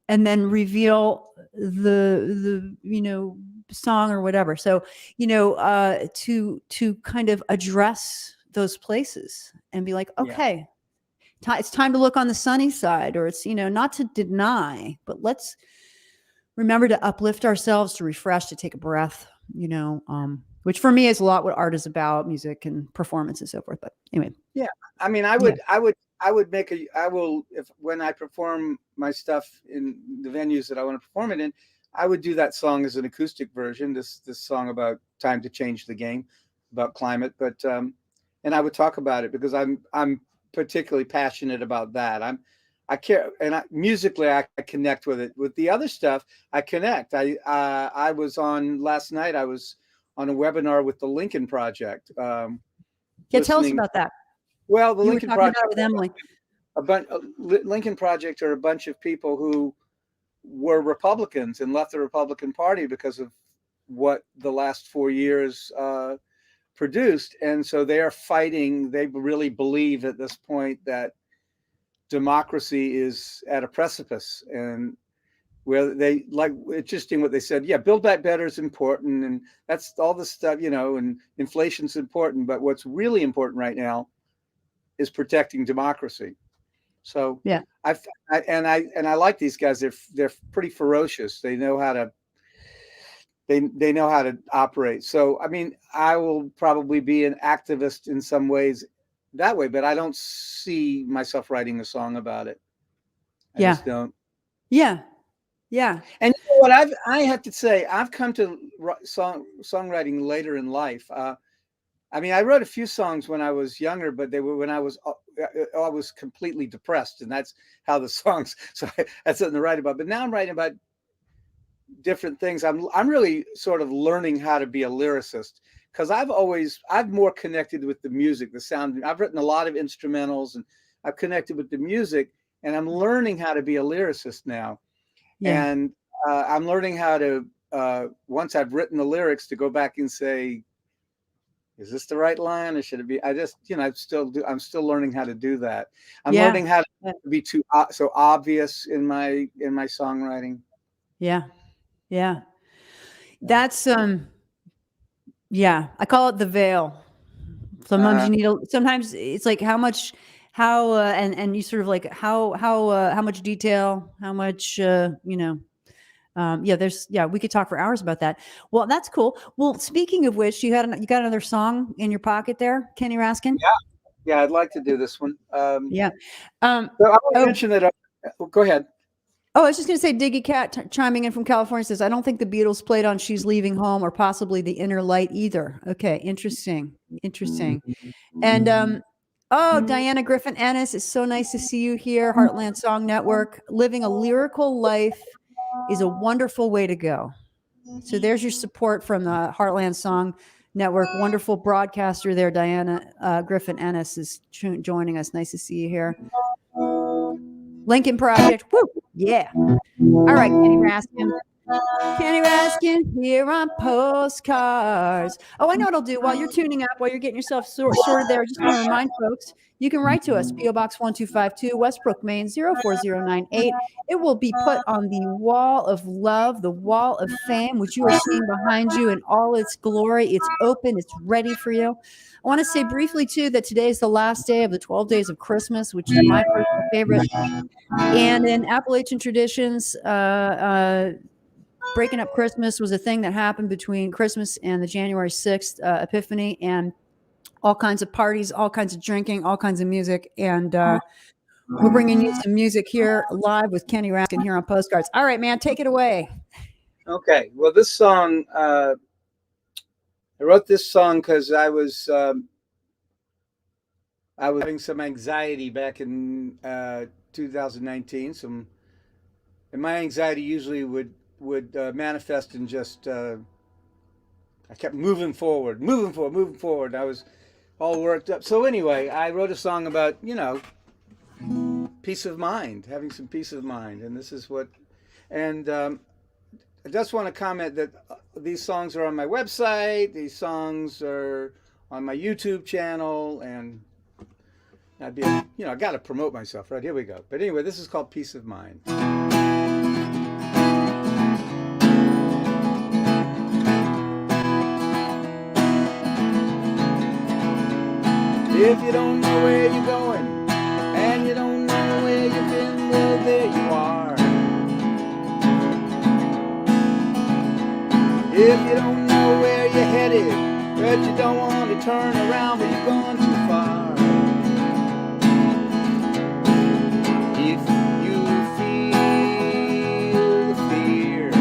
and then reveal the song or whatever. So, to kind of address those places and be like, okay, it's time to look on the sunny side, or it's, not to deny, but let's remember to uplift ourselves, to refresh, to take a breath, which for me is a lot what art is about, music and performance and so forth. But anyway. Yeah. I mean, I will, when I perform my stuff in the venues that I want to perform it in, I would do that song as an acoustic version, this song about time to change the game, about climate. But, and I would talk about it because I'm particularly passionate about that. I care, and musically I connect with it. With the other stuff, I connect. I was on last night. I was on a webinar with the Lincoln Project. Tell us about that. Well, the Lincoln Project with Emily. Lincoln Project are a bunch of people who were Republicans and left the Republican Party because of what the last 4 years produced, and so they are fighting. They really believe at this point that democracy is at a precipice, and where they, like, interesting what they said. Yeah, Build Back Better is important, and that's all this stuff, and inflation's important, but what's really important right now is protecting democracy. So yeah, I like these guys. They're pretty ferocious. They know how to. They know how to operate. So, I mean, I will probably be an activist in some ways that way, but I don't see myself writing a song about it. I just don't. Yeah. Yeah. And you know what? I have to say, I've come to songwriting later in life. I mean, I wrote a few songs when I was younger, but they were when I was completely depressed, and that's how the songs. So that's something to write about. But now I'm writing about different things. I'm really sort of learning how to be a lyricist, because I've more connected with the music, the sound. I've written a lot of instrumentals, and I've connected with the music, and I'm learning how to be a lyricist now. Yeah. And I'm learning how to, once I've written the lyrics, to go back and say, is this the right line, or should it be? I'm still learning how to do that. I'm learning how to be so obvious in my songwriting. Yeah. Yeah. That's, I call it the veil. Sometimes sometimes it's like how and you sort of like how much detail, how much, we could talk for hours about that. Well, that's cool. Well, speaking of which, you got another song in your pocket there, Kenny Raskin? Yeah, I'd like to do this one. So I want to mention that. Go ahead. Oh, I was just going to say, Diggy Cat chiming in from California says, I don't think the Beatles played on She's Leaving Home or possibly The Inner Light either. Okay, interesting. And, Diana Griffin Ennis, it's so nice to see you here. Heartland Song Network. Living a lyrical life is a wonderful way to go. So there's your support from the Heartland Song Network. Wonderful broadcaster there, Diana Griffin Ennis is joining us. Nice to see you here. Lincoln Project. Woo! Yeah. All right, Kenny Raskin. Kenny Raskin here on Postcards. Oh, I know what I'll do while you're tuning up, while you're getting yourself sorted there. Just want to remind folks, you can write to us, P.O. Box 1252, Westbrook, Maine, 04098. It will be put on the wall of love, the wall of fame, which you are seeing behind you in all its glory. It's open. It's ready for you. I want to say briefly, too, that today is the last day of the 12 days of Christmas, which is my personal favorite. And in Appalachian traditions, breaking up Christmas was a thing that happened between Christmas and the January 6th Epiphany, and all kinds of parties, all kinds of drinking, all kinds of music. And we're bringing you some music here live with Kenny Raskin here on Postcards. All right, man, take it away. Okay. Well, this song, I wrote this song because I was having some anxiety back in 2019. And my anxiety usually would manifest in just I kept moving forward. I was all worked up. So anyway, I wrote a song about, peace of mind, having some peace of mind. And this is what, and I just want to comment that these songs are on my website. These songs are on my YouTube channel, and I'd be, I got to promote myself, right? Here we go. But anyway, this is called Peace of Mind. If you don't know where you're going, and you don't know where you've been, well, there you are. If you don't know where you're headed, but you don't want to turn around, but you've gone too far. If you feel the fear,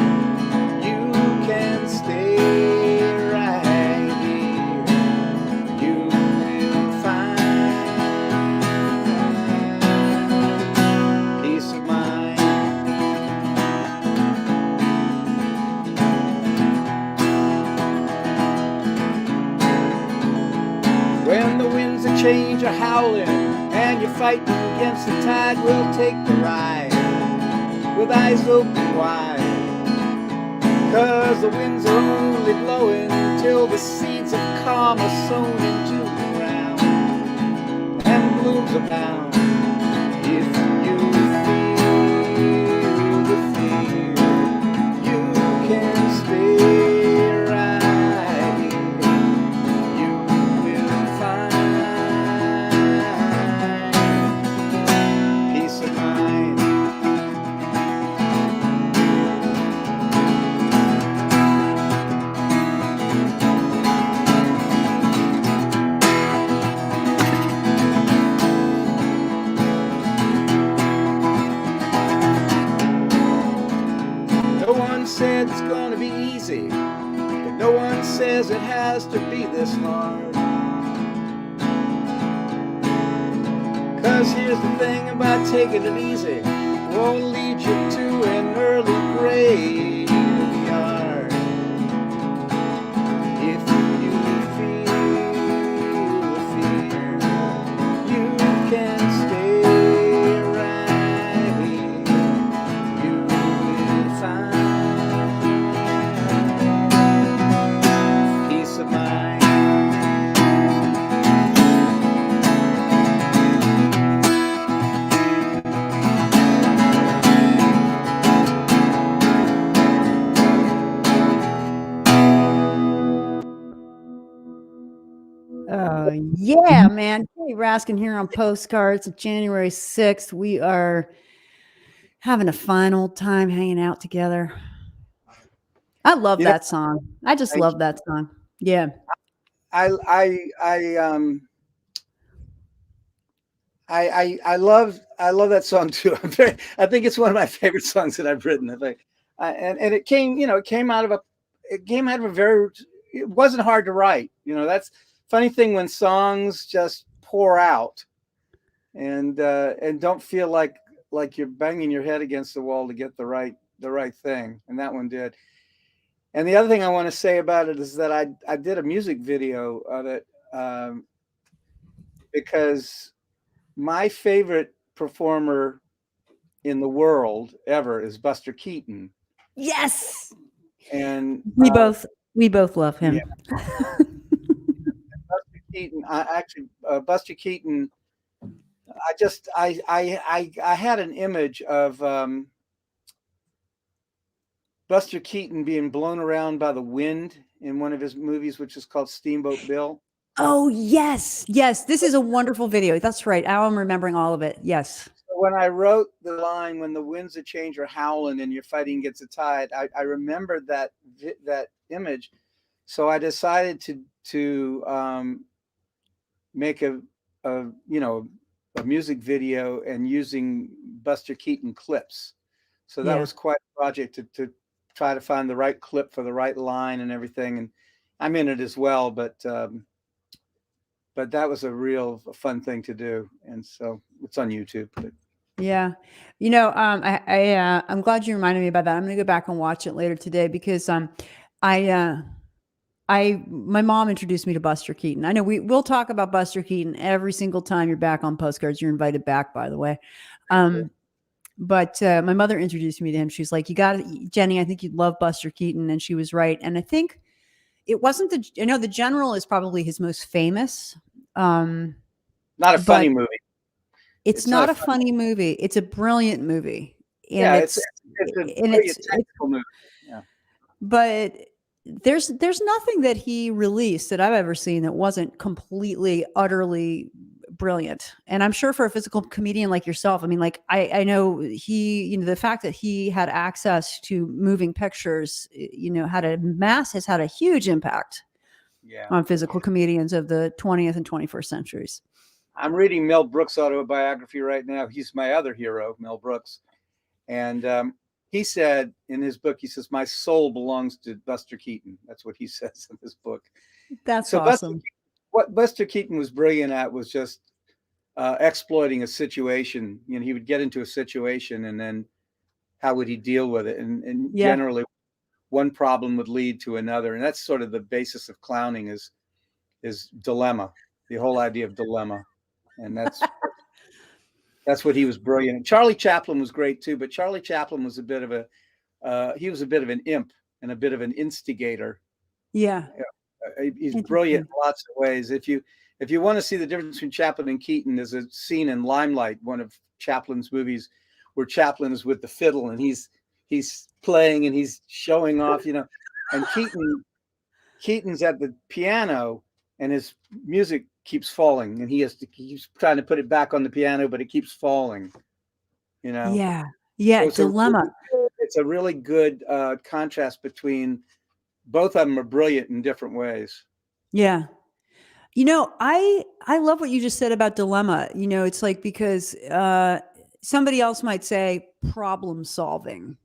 you can stay right here. You will find peace of mind. When the winds of change are howling and you're fighting against the tide, we'll take the ride with eyes open wide. 'Cause the winds are only blowing till the seeds of calm are sown into the ground and blooms abound. If you feel the fear, you can stay right here. You will find peace of mind. No one said it's gonna be easy, but no one says it has to be this hard. 'Cause here's the thing about taking it easy, won't lead you to an early graveyard. If you feel the fear, you can stay right here. You will find peace of mind. Yeah, man. Kenny Raskin here on Postcards. It's January 6th. We are having a fine old time hanging out together. I love You know, that song. I just thank love that song. Yeah. I love that song too. I think it's one of my favorite songs that I've written. And it came, it came out of a very, it wasn't hard to write. That's funny thing when songs just pour out and don't feel like you're banging your head against the wall to get the right thing. And that one did. And the other thing I want to say about it is that I did a music video of it because my favorite performer in the world ever is Buster Keaton. Yes. And we both love him. Yeah. Buster Keaton, Buster Keaton, I had an image of Buster Keaton being blown around by the wind in one of his movies, which is called Steamboat Bill. Oh, yes. Yes. This is a wonderful video. That's right. Now I'm remembering all of it. Yes. So when I wrote the line, when the winds of change are howling and you're fighting against the tide, I remembered that image. So I decided to make a music video and using Buster Keaton clips. So that was quite a project to try to find the right clip for the right line and everything. And I'm in it as well, but that was a real fun thing to do. And so it's on YouTube. But. Yeah. I'm glad you reminded me about that. I'm going to go back and watch it later today because my mom introduced me to Buster Keaton. I know we'll talk about Buster Keaton every single time you're back on Postcards. You're invited back, by the way. But my mother introduced me to him. She's like, "You got it, Jenny. I think you'd love Buster Keaton," and she was right. And I think it wasn't I know the General is probably his most famous, Not a but funny movie. it's not a funny movie. It's a brilliant movie, and Yeah, it's a brilliant technical movie. Yeah. But there's nothing that he released that I've ever seen that wasn't completely, utterly brilliant. And I'm sure for a physical comedian like yourself, I mean, like I know the fact that he had access to moving pictures, has had a huge impact on physical comedians of the 20th and 21st centuries. I'm reading Mel Brooks' autobiography right now. He's my other hero, Mel Brooks. And he said in his book, he says, "My soul belongs to Buster Keaton." That's what he says in his book. That's so awesome. What Buster Keaton was brilliant at was just exploiting a situation. He would get into a situation and then how would he deal with it? And generally one problem would lead to another. And that's sort of the basis of clowning is dilemma, the whole idea of dilemma. And that's what he was brilliant at. Charlie Chaplin was great too, but Charlie Chaplin was a bit of an imp and a bit of an instigator. Yeah. He's brilliant in lots of ways. If you want to see the difference between Chaplin and Keaton, there's a scene in Limelight, one of Chaplin's movies, where Chaplin is with the fiddle and he's playing and he's showing off, and Keaton's at the piano and his music keeps falling and he's trying to put it back on the piano, but it keeps falling, Yeah. So dilemma. It's a really good contrast between both of them are brilliant in different ways. Yeah. I love what you just said about dilemma. It's like, because somebody else might say problem solving,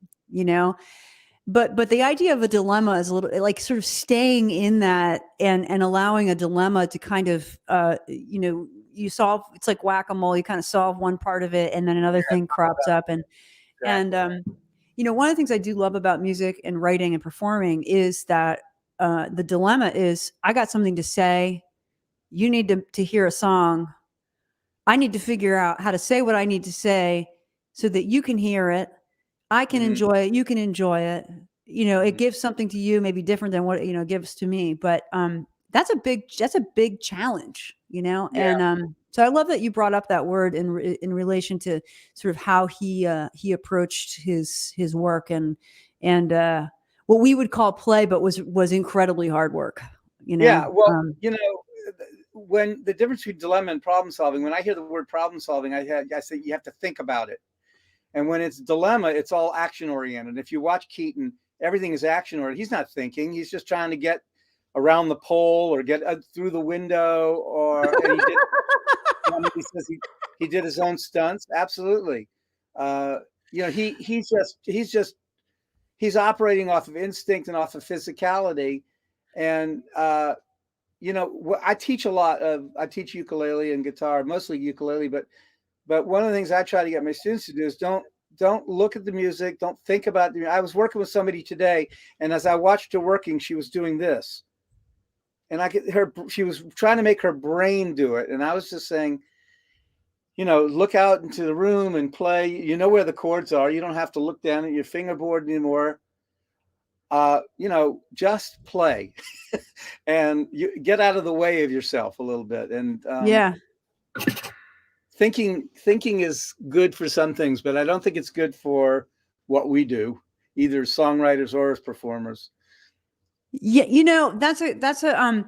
but the idea of a dilemma is a little like sort of staying in that and allowing a dilemma to kind of, you solve, it's like whack-a-mole. You kind of solve one part of it and then another thing crops up. And one of the things I do love about music and writing and performing is that the dilemma is, I got something to say. You need to hear a song. I need to figure out how to say what I need to say so that you can hear it. I can enjoy it. You can enjoy it. It gives something to you, maybe different than what, it gives to me. But that's a big challenge, And so I love that you brought up that word in relation to sort of how he approached his work and what we would call play, but was incredibly hard work. Yeah. Well, when the difference between dilemma and problem solving, when I hear the word problem solving, I say you have to think about it. And when it's dilemma, it's all action oriented. If you watch Keaton, everything is action oriented. He's not thinking. He's just trying to get around the pole or get through the window. And he says he did his own stunts. Absolutely. He's operating off of instinct and off of physicality. And, I teach I teach ukulele and guitar, mostly ukulele, but one of the things I try to get my students to do is don't look at the music. Don't think about I was working with somebody today, and as I watched her working, she was doing this. And she was trying to make her brain do it. And I was just saying, look out into the room and play. You know where the chords are. You don't have to look down at your fingerboard anymore. Just play and you get out of the way of yourself a little bit. And thinking is good for some things, but I don't think it's good for what we do, either as songwriters or as performers. Yeah, that's a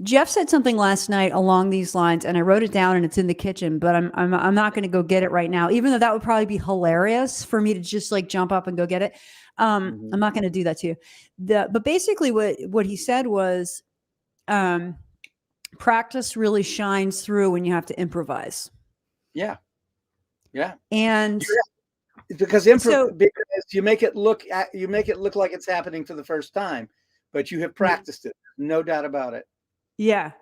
Jeff said something last night along these lines, and I wrote it down and it's in the kitchen, but I'm not going to go get it right now, even though that would probably be hilarious for me to just like jump up and go get it. I'm not going to do that to you. But basically what he said was, practice really shines through when you have to improvise. Yeah. Yeah. And because you make it look like it's happening for the first time, but you have practiced it. No doubt about it. Yeah.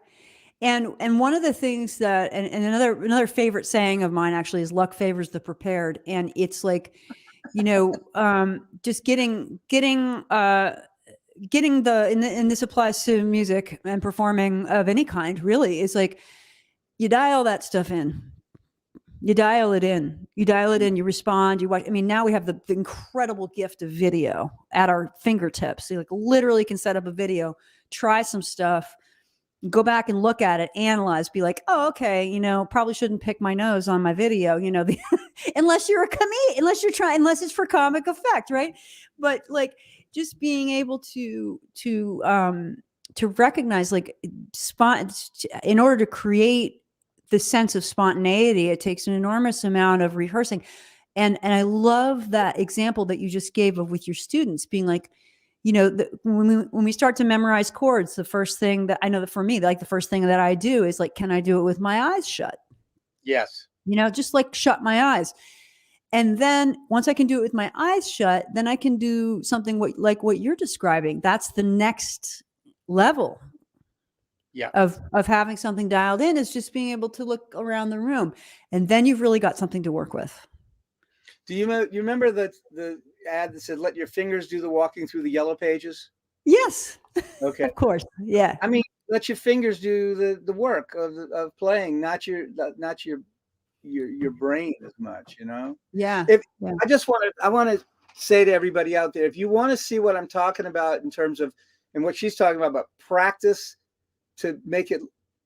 And one of the things that, and another favorite saying of mine actually is luck favors the prepared. And it's like, just getting and this applies to music and performing of any kind, really, is like, you dial that stuff in. You dial it in. You dial it in. You respond. You watch. I mean, now we have the incredible gift of video at our fingertips. You like literally can set up a video, try some stuff, go back and look at it, analyze, be like, oh, okay, probably shouldn't pick my nose on my video, unless you're a comedian, unless it's for comic effect, right? But like just being able to recognize like in order to create the sense of spontaneity, it takes an enormous amount of rehearsing. And I love that example that you just gave of with your students being like, when we start to memorize chords, the first thing that I know that for me, like the first thing that I do is like, can I do it with my eyes shut? Yes. Just like shut my eyes. And then once I can do it with my eyes shut, then I can do something like what you're describing. That's the next level of having something dialed in, is just being able to look around the room. And then you've really got something to work with. Do you remember the ad that said, let your fingers do the walking through the yellow pages? Yes. Okay. Of course. Yeah. I mean, let your fingers do the work of playing, not your brain as much, Yeah. I want to say to everybody out there, if you want to see what I'm talking about in terms of, and what she's talking about practice to make it,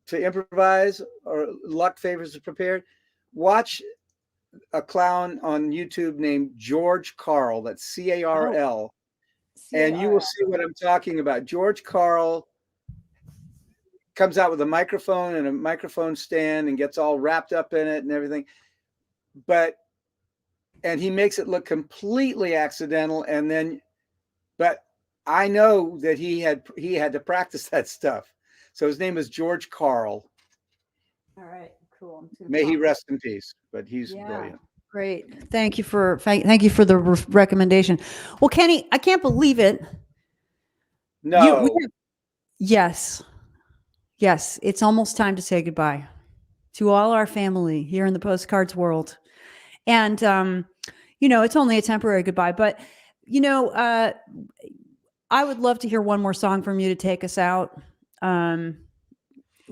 to improvise, or luck favors the prepared, watch a clown on YouTube named George Carl. That's Carl. And you will see what I'm talking about. George Carl comes out with a microphone and a microphone stand and gets all wrapped up in it and everything. And he makes it look completely accidental. But I know that he had to practice that stuff. So his name is George Carl. All right, cool. May he rest in peace. But he's brilliant. Great. Thank you for the recommendation. Well, Kenny, I can't believe it. No. Yes. It's almost time to say goodbye to all our family here in the Postcards world. And, it's only a temporary goodbye, but, I would love to hear one more song from you to take us out.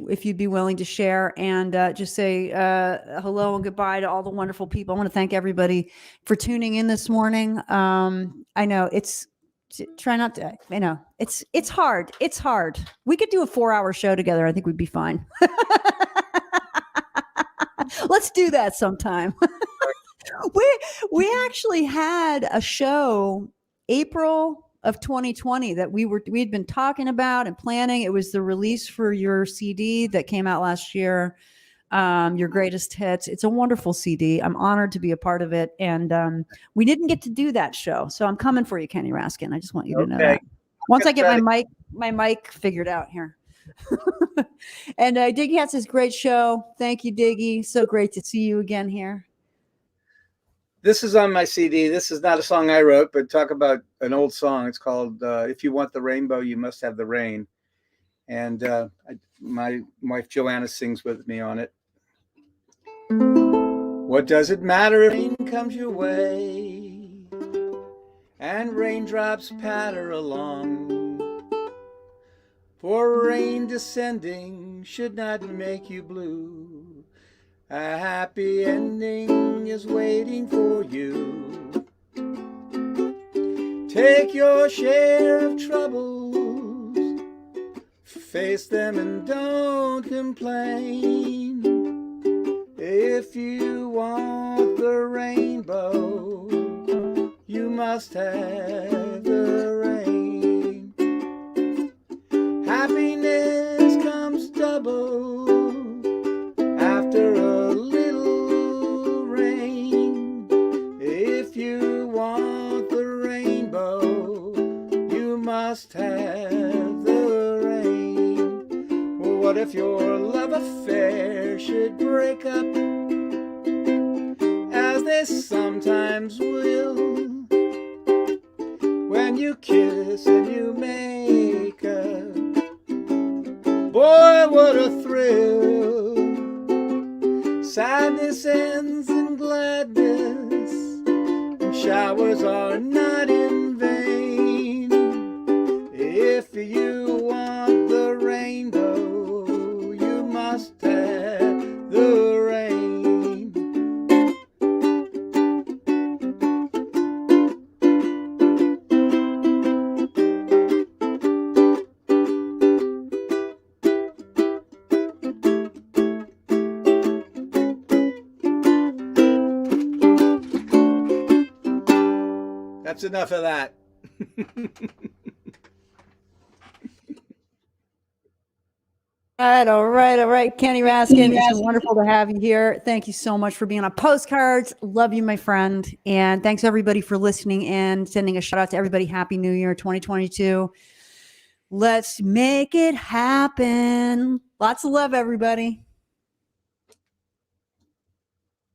If you'd be willing to share, and just say hello and goodbye to all the wonderful people. I want to thank everybody for tuning in this morning. I know it's hard. It's hard. We could do a 4-hour show together. I think we'd be fine. Let's do that sometime. We actually had a show April of 2020 that we'd been talking about and planning. It was the release for your CD that came out last year, Your Greatest Hits. It's a wonderful CD. I'm honored to be a part of it. And we didn't get to do that show. So I'm coming for you, Kenny Raskin. I just want you to know that. Once I get my mic figured out here. And Diggy has this great show. Thank you, Diggy. So great to see you again here. This is on my CD. This is not a song I wrote, but talk about an old song. It's called If You Want the Rainbow, You Must Have the Rain. And my wife Joanna sings with me on it. What does it matter if rain comes your way and raindrops patter along? For rain descending should not make you blue. A happy ending is waiting for you. Take your share of troubles, face them and don't complain. If you want the rainbow, you must have the rain. Happiness comes double after a little rain. If you want the rainbow, you must have the rain. What if your love affair should break up, as they sometimes will, when you kiss and you make up? Boy, what a thrill. Sadness ends in gladness, and showers are not in vain. If you want the rainbow, you must have the rain. That's enough of that. All right. Kenny Raskin, it's been wonderful to have you here. Thank you so much for being on Postcards. Love you, my friend. And thanks everybody for listening and sending a shout out to everybody. Happy New Year 2022. Let's make it happen. Lots of love, everybody.